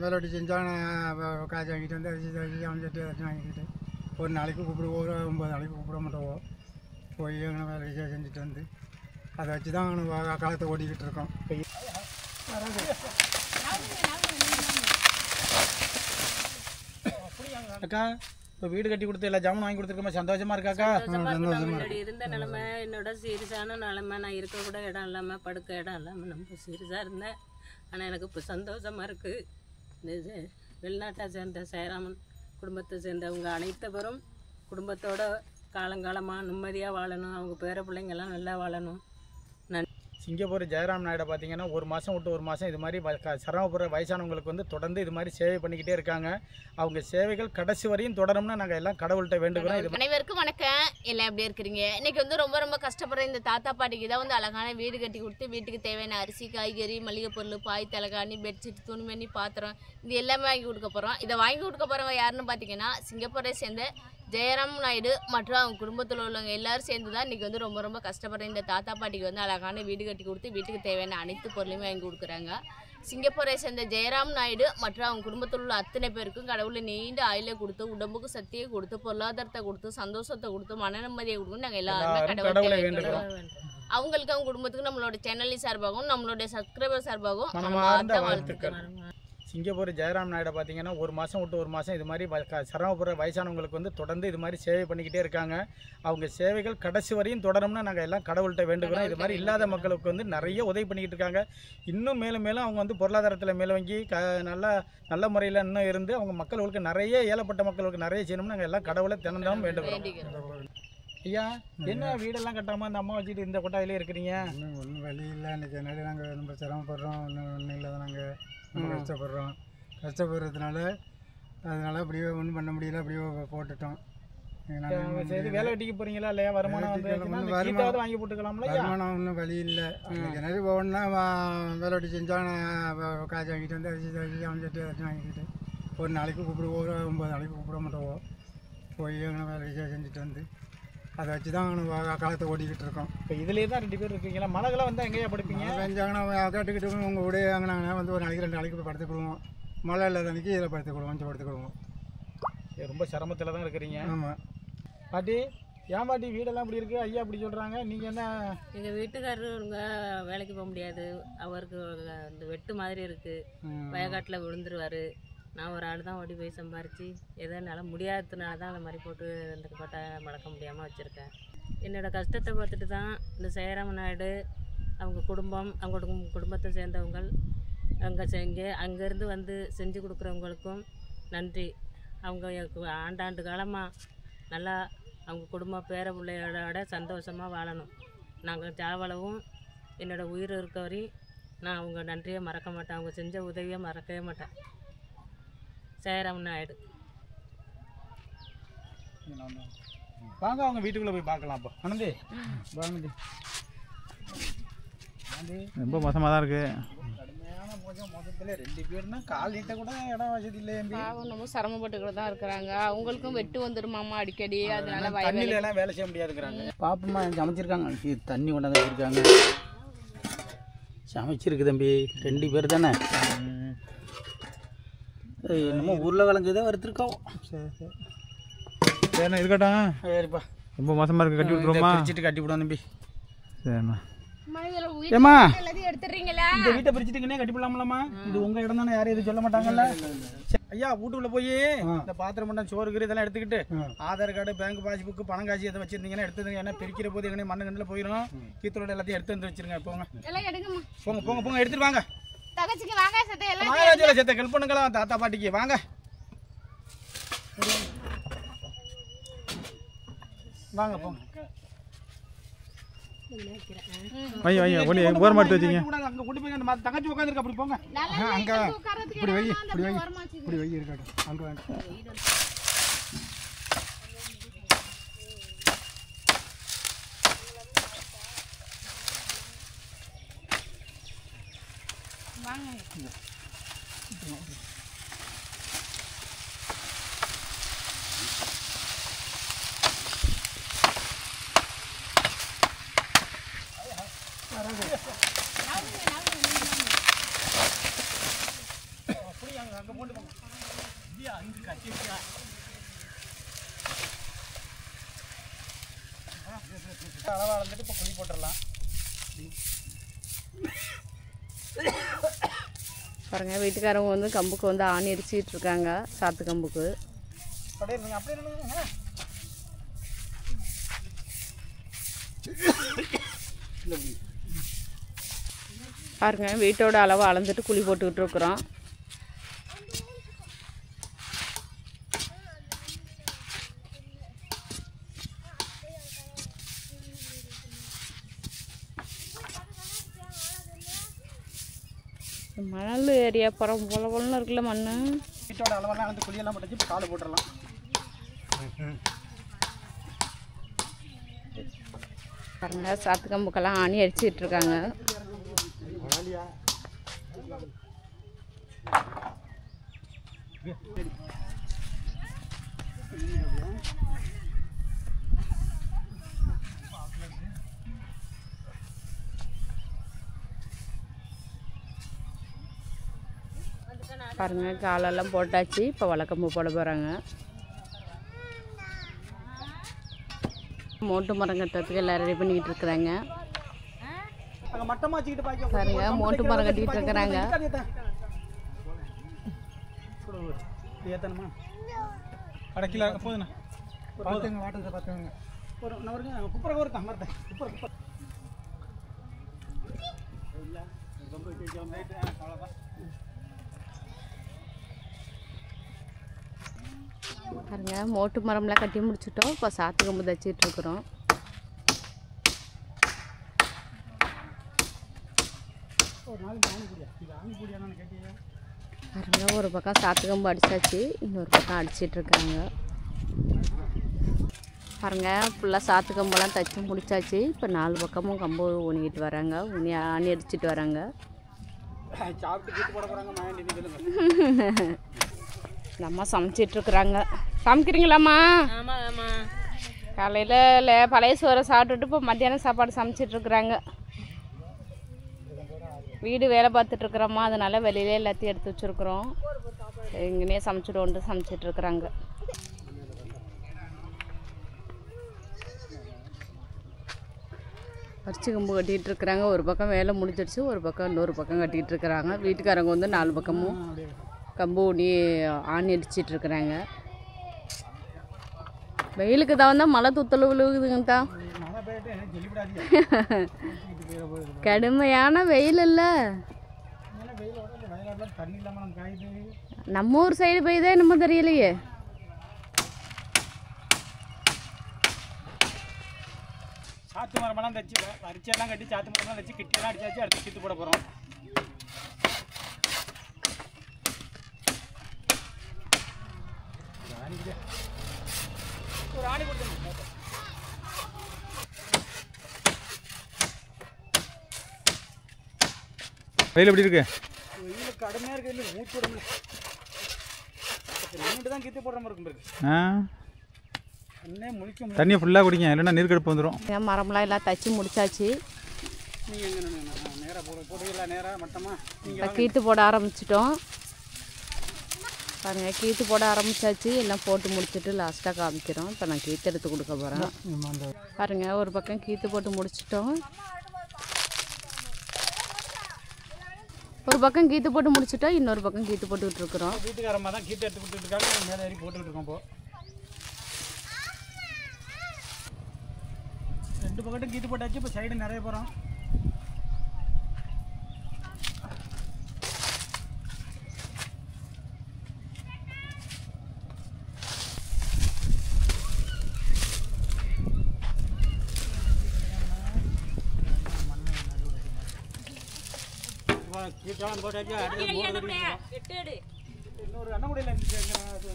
வேலை செஞ்சால் நான் காய்ச்சி வாங்கிட்டு வந்து அரிசி அமைச்சிட்டு அரிசி வாங்கிக்கிட்டு ஒரு நாளைக்கு கூப்பிடுவோம், ஒரு 9 நாளைக்கு கூப்பிட மாட்டோம். போய் அங்கே வேலை செஞ்சுட்டு வந்து அதை வச்சு தான் காலத்தை ஓடிக்கிட்டு இருக்கோம். அக்கா இப்போ வீடு கட்டி கொடுத்து எல்லா ஜாமான் வாங்கி கொடுத்துருக்கோமா, சந்தோஷமா இருக்காக்கா? முன்னாடி இருந்த நிலைமை என்னோட சீரியஸான நிலைமை, நான் இருக்க கூட இடம் இல்லாமல் படுக்க இடம் இல்லாமல் ரொம்ப சீரியஸாக இருந்தேன். ஆனால் எனக்கு இப்போ சந்தோஷமாக இருக்குது. இந்த வெளிநாட்டை சேர்ந்த சேராமன் குடும்பத்தை சேர்ந்தவங்க அனைத்து பேரும் குடும்பத்தோட காலங்காலமாக நிம்மதியாக வாழணும், அவங்க பேர பிள்ளைங்கள்லாம் நல்லா வாழணும். சிங்கப்பூர் ஜெயராம் நாயுடு பார்த்தீங்கன்னா ஒரு மாதம் விட்டு ஒரு மாதம் இது மாதிரி சிரமப்படுற வயசானவங்களுக்கு வந்து தொடர்ந்து இது மாதிரி சேவை பண்ணிக்கிட்டே இருக்காங்க. அவங்க சேவைகள் கடைசி வரையும் தொடரும்னு நாங்கள் எல்லாம் கடவுள்கிட்ட வேண்டுகிறோம். அனைவருக்கும் வணக்கம். எல்லாம் எப்படி இருக்கிறீங்க? இன்னைக்கு வந்து ரொம்ப கஷ்டப்படுற இந்த தாத்தா பாட்டிக்கு தான் வந்து அழகான வீடு கட்டி கொடுத்து வீட்டுக்கு தேவையான அரிசி, காய்கறி, மளிகை பொருள், பாய், தலைகாணி, பெட்ஷீட், துணிமணி, பாத்திரம் இது எல்லாமே வாங்கி கொடுக்க போகிறோம். இதை வாங்கி கொடுக்க போகிறவங்க யாருன்னு பார்த்தீங்கன்னா சிங்கப்பூரை சேர்ந்த ஜெயராம் நாயுடு மற்றும் அவங்க குடும்பத்தில் உள்ளவங்க எல்லாரும் சேர்ந்து தான் இன்றைக்கி வந்து ரொம்ப கஷ்டப்படுற இந்த தாத்தா பாட்டிக்கு வந்து அழகான வீடு கட்டி கொடுத்து வீட்டுக்கு தேவையான அனைத்து பொருளையும் வாங்கி கொடுக்குறாங்க. சிங்கப்பூரை சேர்ந்த ஜெயராம் நாயுடு மற்றும் அவங்க குடும்பத்தில் உள்ள அத்தனை பேருக்கும் கடவுளை நீண்ட ஆயுளை கொடுத்து, உடம்புக்கு சக்தியை கொடுத்து, பொருளாதாரத்தை கொடுத்து, சந்தோஷத்தை கொடுத்து, மன நிம்மதியை கொடுத்து நாங்கள் எல்லாருமே கடவுளை வேண்டுகிறோம். அவங்களுக்கு அவங்க குடும்பத்துக்கு நம்மளோட சேனலின் சார்பாகவும் நம்மளுடைய சப்ஸ்கிரைபர் சார்பாகவும் வாழ்த்துக்கள். சிங்கப்பூர் ஜெயராம் நாயுடு பார்த்தீங்கன்னா ஒரு மாதம் விட்டு ஒரு மாதம் இது மாதிரி சிரமப்படுற வயசானவங்களுக்கு வந்து தொடர்ந்து இது மாதிரி சேவை பண்ணிக்கிட்டே இருக்காங்க. அவங்க சேவைகள் கடைசி வரையும் தொடரும்னு நாங்கள் எல்லாம் கடவுள்கிட்ட வேண்டுகிறோம். இது மாதிரி இல்லாத மக்களுக்கு வந்து நிறைய உதவி பண்ணிக்கிட்டு இருக்காங்க. இன்னும் மேலும் அவங்க வந்து பொருளாதாரத்தில் மேலோங்கி நல்ல முறையில் இன்னும் இருந்து அவங்க மக்களுக்கு நிறைய ஏழப்பட்ட மக்களுக்கு நிறைய செய்யணும்னு நாங்கள் எல்லாம் கடவுளை தினந்தாலும் வேண்டுகிறோம். ஐயா, என்ன வீடெல்லாம் கட்டாமல் அந்த அம்மா வச்சுட்டு இந்த கொட்டாயிலே இருக்கிறீங்க? ஒன்றும் வழி இல்லை. இன்றைக்கி என்னாடி நாங்கள் ரொம்ப சிரமப்படுறோம். ஒன்றும் இல்லை, நாங்கள் ரொம்ப கஷ்டப்படுறதுனால அதனால அப்படியே ஒன்றும் பண்ண முடியல, அப்படியே போட்டுட்டோம். சரி, வேலை வெட்டிக்கு போகிறீங்களா இல்லையா? வருமானம் வாங்கி போட்டுக்கலாம்ல? வருமானம் ஒன்றும் வழி இல்லை. கிணறு போகணுன்னா வேலை வெட்டி செஞ்சால் நான் காய்ச்சி வாங்கிட்டு வந்து அரிசி அமைச்சிட்டு அரிசி வாங்கிக்கிட்டு ஒரு நாளைக்கு கூப்பிடுவோம், ஒரு 9 நாளைக்கு கூப்பிட மாட்டோம். போய் அங்கே வேலை செஞ்சுட்டு வந்து அதை வச்சு தான் காலத்தை ஓடிக்கிட்டு இருக்கோம். இப்போ இதுலேயே தான் 2 பேர் இருக்கீங்களா? மழைகளாம் வந்தால் எங்கேயா படுப்பீங்க? செஞ்சாங்கன்னா கேட்டுக்கிட்டு உங்கள் கூட அங்கே வந்து ஒரு நாளைக்கு 2 நாளைக்கு போய் படுத்துக்கிடுவோம். மழை இல்லாத அன்றைக்கி இதில் படுத்துக்கிடுவோம், கொஞ்சம் படுத்துக்கிடுவோம். ரொம்ப சிரமத்தில் தான் இருக்கிறீங்க. ஆமாம் பாட்டி, ஏன் பாட்டி வீடெல்லாம் இப்படி இருக்குது? ஐயா அப்படி சொல்கிறாங்க, நீங்கள் என்ன? எங்கள் வீட்டுக்காரருங்க வேலைக்கு போக முடியாது, அவருக்கு இந்த வெட்டு மாதிரி இருக்குது, வயக்காட்டில் விழுந்துருவார். நான் ஒரு ஆள் தான் ஓடி போய் சம்பாரித்து எதோ என்னால் முடியாததுனால தான் அந்த மாதிரி போட்டு அந்த கொட்டை மடக்க முடியாமல் வச்சுருக்கேன். என்னோடய கஷ்டத்தை பார்த்துட்டு தான் இந்த ஜெயராம் நாயுடு அவங்க குடும்பம், அவங்க குடும்பத்தை சேர்ந்தவங்க அங்கேருந்து வந்து செஞ்சு கொடுக்குறவங்களுக்கும் நன்றி. அவங்க ஆண்டாண்டு காலமாக நல்லா அவங்க குடும்ப பேர பிள்ளையோட சந்தோஷமாக வாழணும். நாங்கள் சாவளவும் என்னோடய உயிர் இருக்க வரை நான் அவங்க நன்றியை மறக்க மாட்டேன், அவங்க செஞ்ச உதவியை மறக்கவே மாட்டேன். ஜெயராம் நாயுடு. வாங்க அவங்க வீட்டுக்குள்ளே போய் பார்க்கலாம். அப்போ ஆனந்தி வாங்க. ரொம்ப மோசமாக தான் இருக்குது. கடுமையான மோசத்தில் 2 பேர்னா கால் நீட்ட கூட இடம் வசதி இல்லை. ரொம்ப சிரமப்பட்டுக்கிட்டு தான் இருக்கிறாங்க. அவங்களுக்கும் வெட்டு வந்துருமாமா அடிக்கடி, அதனால தண்ணியில எல்லாம் வேலை செய்ய முடியாதுங்கிறாங்க. பாப்பமா சமைச்சிருக்காங்க, தண்ணி கொண்டாந்து வச்சிருக்காங்க. சமைச்சிருக்கு தம்பி, 2 பேர் தானே. என்னமோ உருளைக்கிழங்கு இதை வறுத்துருக்கோம். சரிண்ணா இருக்கட்டும். சரிப்பா, ரொம்ப மோசமாக இருக்குது, கட்டி விட்ருவோமா? பிரிச்சுட்டு கட்டி விடுவோம் தம்பி. சரிண்ணா. ஏம்மா, எடுத்துறீங்களா? இந்த வீட்டை பிரிச்சுட்டுங்கன்னே கட்டி விடலாமலாமா? இது உங்கள் இடம் தானே, யாரும் எதுவும் சொல்ல மாட்டாங்கல்ல? ஐயா, வீட்டுக்குள்ளே போய் இந்த பாத்திரம் பண்ண சோறு கீரை இதெல்லாம் எடுத்துக்கிட்டு ஆதார் கார்டு, பேங்க் பாஸ்புக்கு, பணம் காசு எதை வச்சிருந்தீங்கன்னா எடுத்துருங்க. ஏன்னா பிரிக்கிற போது எங்கே மண்ணு கண்ணில் போயிடும். கீத்தலோட எல்லாத்தையும் எடுத்து வந்து வச்சிருங்க. போங்க போங்க எடுத்துட்டு வாங்க. செத்த ஹெல்ப் பண்ணுங்களா தாத்தா பாட்டிக்கு. வாங்க வாங்க போங்க. போர் மாட்டு வச்சிங்க. அங்கே கூட்டி போய் அந்த தங்கச்சி உட்காந்துருக்கு, அப்படி போங்க. அங்கே இப்படி வை இருக்கட்டும். அங்கே வாங்க. அங்கே போட்டு போங்க இல்லையா அங்கே கட்டியா அளவாக அளந்துட்டு இப்போ குழி போட்டுடலாம். பாருங்க வீட்டுக்காரவங்க வந்து கம்புக்கு வந்து ஆணி அடிச்சிட்டு இருக்காங்க, சாத்து கம்புக்கு. அப்படியே இருங்க அப்படியே இருங்க. பாருங்க வீட்டோட அளவை அளந்துட்டு குழி போட்டுக்கிட்டு இருக்கிறோம். மணல் ஏரியா பரம் போல போலன்னு இருக்குல்ல மண். வீட்டோட அளவெல்லாம் அளந்து குழியெல்லாம் போட்டு காலை போட்டுடலாம். பாருங்க சாத்து கம்புக்கெல்லாம் ஆணி அடிச்சிட்டு இருக்காங்க. பாருங்க காலெல்லாம் போட்டாச்சு, இப்போ வழக்கம்பு போட போகிறாங்க. மோட்டு மரம் கட்டுறதுக்கு எல்லாம் ரெடி பண்ணிக்கிட்டு இருக்கிறாங்க. பாருங்க மோட்டு மரம் கட்டிக்கிட்டு இருக்கிறாங்க. ஏத்தணுமா அடக்கில போதுண்ணா பார்த்துங்க வாட்டத்தை பார்த்துங்க ஒரு நவருங்க குப்பரை இருக்கா மரத்தை குப்பரை குப்பரை பாருங்க மோட்டு மரம்லாம் கட்டி முடிச்சிட்டோம், இப்போ சாத்து கம்பு தச்சிட்டு இருக்கிறோம். பாருங்க ஒரு பக்கம் சாத்து கம்பு அடிச்சாச்சு, இன்னொரு பக்கம் அடிச்சிட்டு இருக்காங்க. பாருங்க ஃபுல்லாக சாத்து கம்பெல்லாம் தச்சு முடிச்சாச்சு, இப்போ 4 பக்கமும் கம்பு ஊனிக்கிட்டு வராங்க, ஆணி அடிச்சிட்டு வராங்க. நம்ம சமைச்சிட்ருக்குறாங்க. சமைக்கிறீங்களாம்மா? காலையில் பழைய சோறை சாப்பிட்டுட்டு இப்போ மத்தியானம் சாப்பாடு சமைச்சிட்ருக்குறாங்க. வீடு வேலை பார்த்துட்ருக்குறோம்மா, அதனால் வெளியிலே எல்லாத்தையும் எடுத்து வச்சுருக்குறோம். இங்கேனே சமைச்சிடுவோன்ட்டு சமைச்சிட்ருக்குறாங்க. அரிசி கம்பு கட்டிகிட்டு இருக்கிறாங்க. ஒரு பக்கம் வேலை முடிஞ்சிடுச்சு, ஒரு பக்கம் இன்னொரு பக்கம் கட்டிகிட்டு இருக்கிறாங்க. வீட்டுக்காரங்க வந்து 4 பக்கமும் கம்பு ஊனி ஆணி அடிச்சிட்டு இருக்கிறாங்க. வெயிலுக்கு தான் மழை துத்தல் விழுகுதுங்க தான். கடுமையான வெயில் இல்லை, நம்ம ஊர் சைடு போய் தான் என்னமோ தெரியலையே. சாத்து மரமெல்லாம் தச்சு அரிச்செல்லாம் கட்டி சாத்து மரம்லாம் தச்சு கிட்டியெல்லாம் அடிச்சாச்சு. அடுத்து கித்து போட போகிறோம். ஒரு ஆணி கொடுத்துருங்க. வெயில் எப்படி இருக்கு? வெயில் கடுமையாக இருக்குது. இல்லை மூச்சு விட முடியல. ரெண்டு தான் கித்து போடுற மாதிரி இருக்கும். தண்ணியை ஃபுல்லாக குடிங்க, இல்லைன்னா நீர்க்கடுப்பு வந்துடும். மரம்லாம் எல்லாம் தச்சு முடிச்சாச்சு. நீங்கள் எங்கே நேராக போடுவீங்களா? நேராக மட்டமா நீங்கள் கீத்து போட ஆரம்பிச்சிட்டோம். பாருங்கள் கீத்து போட ஆரம்பிச்சாச்சு, எல்லாம் போட்டு முடிச்சுட்டு லாஸ்ட்டாக காமிக்கிறோம். இப்போ நான் கீத்து எடுத்து கொடுக்க போகிறேன். பாருங்கள் ஒரு பக்கம் கீத்து போட்டு முடிச்சிட்டோம், ஒரு பக்கம் கீத்து போட்டு முடிச்சுட்டோம், இன்னொரு பக்கம் கீத்து போட்டுக்கிட்டு இருக்கிறோம். வீட்டுக்காரமாக தான் கீத்து எடுத்து கொடுத்துட்டு இருக்காங்க. மேலே ஏறி போட்டுக்கிட்டு இருக்கோம். இப்போ 2 பக்கட்டும் கீத்து போட்டாச்சு. இப்போ சைடு நிறைய போகிறோம். கீட்டாலும் போட்டாச்சு. இன்னொரு அண்ணகுடியில் இருந்துச்சு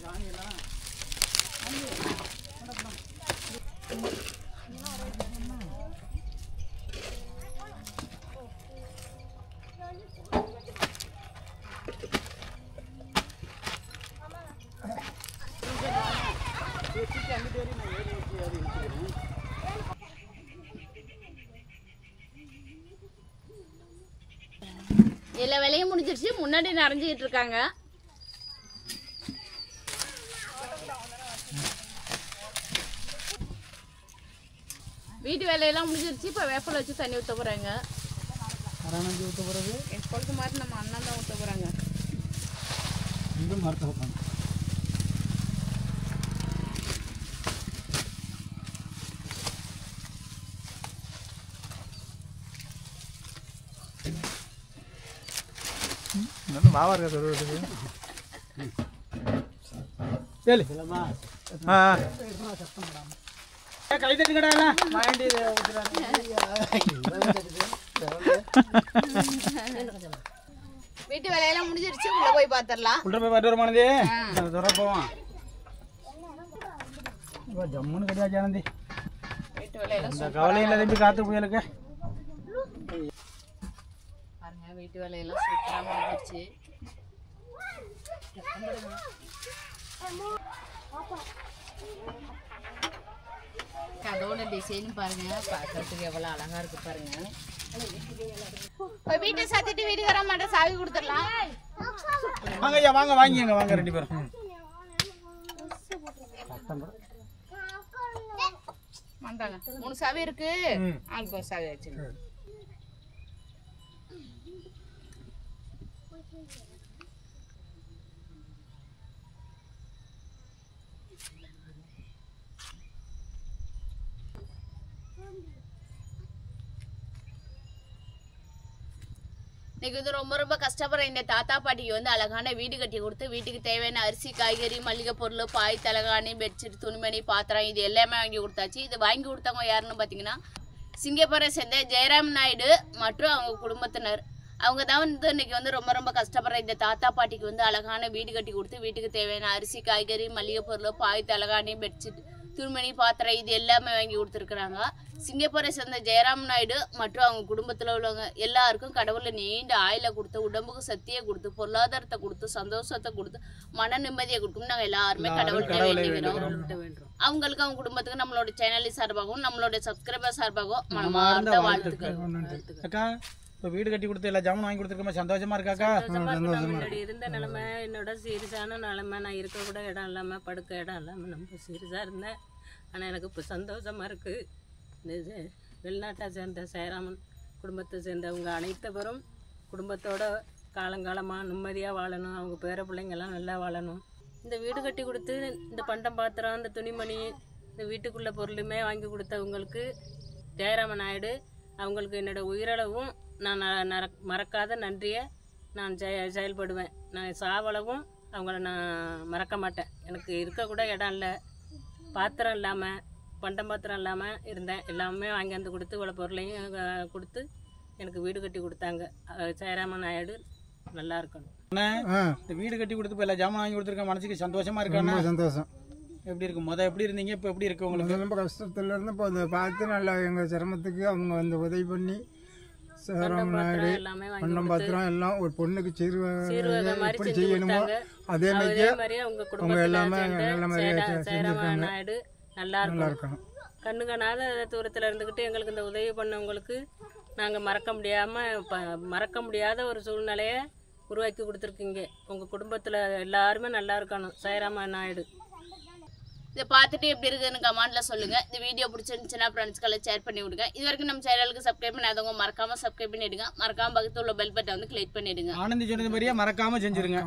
சாணியெல்லாம். எல்லா வேலையும் முடிஞ்சிருச்சு. முன்னாடி நிறைஞ்சிக்கிட்டு இருக்காங்க. வீட்டு வேலையெல்லாம் முடிஞ்சிருச்சு. இப்போ வேப்பிலை வச்சு தண்ணி ஊற்ற போகிறாங்க. மரணம் ஊற்ற போகிறது எப்பொழுது மாதிரி நம்ம அண்ணன் தான் ஊற்ற போகிறாங்க. இந்த மரத்தை வைப்பாங்க. நல்ல மாவா இருக்கா சொல்லுறதுக்கு. சரி கை தட்டுங்கடா எல்லாம் வாங்கி வீட்டு வேலையெல்லாம் முடிஞ்சிருச்சு. உள்ளே போய் பார்த்துடலாம். உள்ள போய் பார்த்து வருமானதே துற போவோம். ஜம்முன்னு கிடையாது ஆனந்தி. வீட்டு வேலையெல்லாம் இந்த கவலையில் திரும்பி காற்று புயலுக்கு பாருங்க. வீட்டு வேலையெல்லாம் சூப்பராக முடிஞ்சிருச்சு. கதவோட டிசைன் பாருங்க, பார்க்கறதுக்கு எவ்வளோ அழகா இருக்கு பாருங்க. வீட்டை சாத்திட்டு வீட்டுக்கு வர மாட்டேன், சாவி கொடுத்துடலாம். வாங்க ஐயா வாங்க வாங்கிங்க வாங்க 2 பேரும். மாட்டாங்க. 3 சாவி இருக்கு. ஆளுக்கு ஒரு சாவி வச்சுங்க. இன்னைக்கு வந்து ரொம்ப ரொம்ப கஷ்டப்படுற இந்த தாத்தா பாட்டிக்கு வந்து அழகான வீடு கட்டி கொடுத்து வீட்டுக்கு தேவையான அரிசி, காய்கறி, மளிகை பொருள், பாய், தலகாணி, பெட்ஷீட், துணிமணி, பாத்திரம் இது எல்லாமே வாங்கி கொடுத்தாச்சு. இது வாங்கி கொடுத்தவங்க யாருன்னு பார்த்தீங்கன்னா சிங்கப்பூரை சேர்ந்த ஜெயராம் நாயுடு மற்றும் அவங்க குடும்பத்தினர். அவங்க தான் வந்து இன்னைக்கு வந்து ரொம்ப ரொம்ப கஷ்டப்படுற இந்த தாத்தா பாட்டிக்கு வந்து அழகான வீடு கட்டி கொடுத்து வீட்டுக்கு தேவையான அரிசி, காய்கறி, மளிகை பொருள், பாய், தலகாணி, பெட்ஷீட், துணிமணி, பாத்திரம் இது எல்லாமே வாங்கி கொடுத்துருக்குறாங்க. சிங்கப்பூரை சேர்ந்த ஜெயராம் நாயுடு மற்றும் அவங்க குடும்பத்தில் உள்ளவங்க எல்லாருக்கும் கடவுளை நீண்ட ஆயில கொடுத்து, உடம்புக்கு சக்தியை கொடுத்து, பொருளாதாரத்தை கொடுத்து, சந்தோஷத்தை கொடுத்து, மன நிம்மதியை கொடுக்கும் நாங்கள் எல்லாருமே கடவுள்கிட்ட வேண்டிக்கிறோம். அவங்களுக்கு அவங்க குடும்பத்துக்கு நம்மளோட சேனல் சார்பாகவும் நம்மளோட சப்ஸ்கிரைபர் சார்பாகவும் மனமார்ந்த வாழ்த்துக்கள். அக்கா இப்போ வீடு கட்டி கொடுத்து எல்லா ஜாமுன் வாங்கி கொடுத்துருக்கோமா? சந்தோஷமா இருக்காக்கா? முன்னாடி இருந்த நிலைமை என்னோட சீரியஸான நிலைமை. நான் இருக்க கூட இடம் இல்லாமல் படுக்க இடம் இல்லாமல் ரொம்ப சீரியஸாக இருந்தேன். ஆனால் எனக்கு இப்போ சந்தோஷமாக இருக்குது. இந்த வெளிநாட்டை சேர்ந்த சேராமன் குடும்பத்தை சேர்ந்தவங்க அனைத்து பேரும் குடும்பத்தோட காலங்காலமாக நிம்மதியாக வாழணும். அவங்க பேர பிள்ளைங்கள்லாம் நல்லா வாழணும். இந்த வீடு கட்டி கொடுத்து இந்த பண்டம் பாத்திரம், இந்த துணிமணி, இந்த வீட்டுக்குள்ள பொருளுமே வாங்கி கொடுத்தவங்களுக்கு ஜெயராமன் நாயுடு அவங்களுக்கு என்னோடய உயிரளவும் நான் மறக்காத நன்றியை நான் செயல்படுவேன். நான் சாவளவும் அவங்கள நான் மறக்க மாட்டேன். எனக்கு இருக்கக்கூட இடம் இல்லை, பாத்திரம் இல்லாமல், பண்டம் பாத்திரம் இல்லாமல் இருந்தேன். எல்லாமே வாங்கி வந்து கொடுத்து இவ்வளோ பொருளையும் கொடுத்து எனக்கு வீடு கட்டி கொடுத்தாங்க. ஜெயராமன் நாயுடு நல்லா இருக்கணும். இந்த வீடு கட்டி கொடுத்து இப்போ எல்லா ஜாமான் வாங்கி கொடுத்துருக்கேன். மனசுக்கு சந்தோஷமா இருக்காண்ணா? சந்தோஷம். எப்படி இருக்கு? எப்படி இருந்தீங்க, இப்போ எப்படி இருக்கு உங்களுக்கு? ரொம்ப கஷ்டத்துல இருந்து இப்போ அதை பார்த்து நல்லா எங்கள் சிரமத்துக்கு அவங்க வந்து உதவி பண்ணி சேராமன் நாயுடு பண்டம் பாத்திரம் எல்லாம் ஒரு பொண்ணுக்கு எப்படி செய்யணுமோ அதே மாதிரி அவங்க எல்லாமே நல்ல மாதிரியா செஞ்சுருக்காங்க. நல்லா இருக்கணும். கண்ணு காணாத தூரத்தில் இருந்துக்கிட்டு எங்களுக்கு இந்த உதவி பண்ணவங்களுக்கு நாங்கள் மறக்க முடியாத ஒரு சூழ்நிலையை உருவாக்கி கொடுத்துருக்கீங்க. உங்கள் குடும்பத்தில் எல்லாருமே நல்லா இருக்கணும். ஜெயராமன் நாயுடு. இதை பார்த்துட்டு எப்படி இருக்குதுன்னு கமெண்ட்ல சொல்லுங்க. இந்த வீடியோ பிடிச்சிருந்துச்சுன்னா ஃப்ரெண்ட்ஸ்க்கெல்லாம் ஷேர் பண்ணி விடுங்க. இது வரைக்கும் நம்ம சேனலுக்கு சப்ஸ்கிரைப் பண்ணாதவங்க மறக்காம சப்ஸ்கிரைப் பண்ணிடுங்க. மறக்காம பக்கத்துல உள்ள பெல் பட்டனை வந்து கிளிக் பண்ணிடுங்க. ஆனந்தி சொன்னது மாதிரியே மறக்காம செஞ்சிருங்க.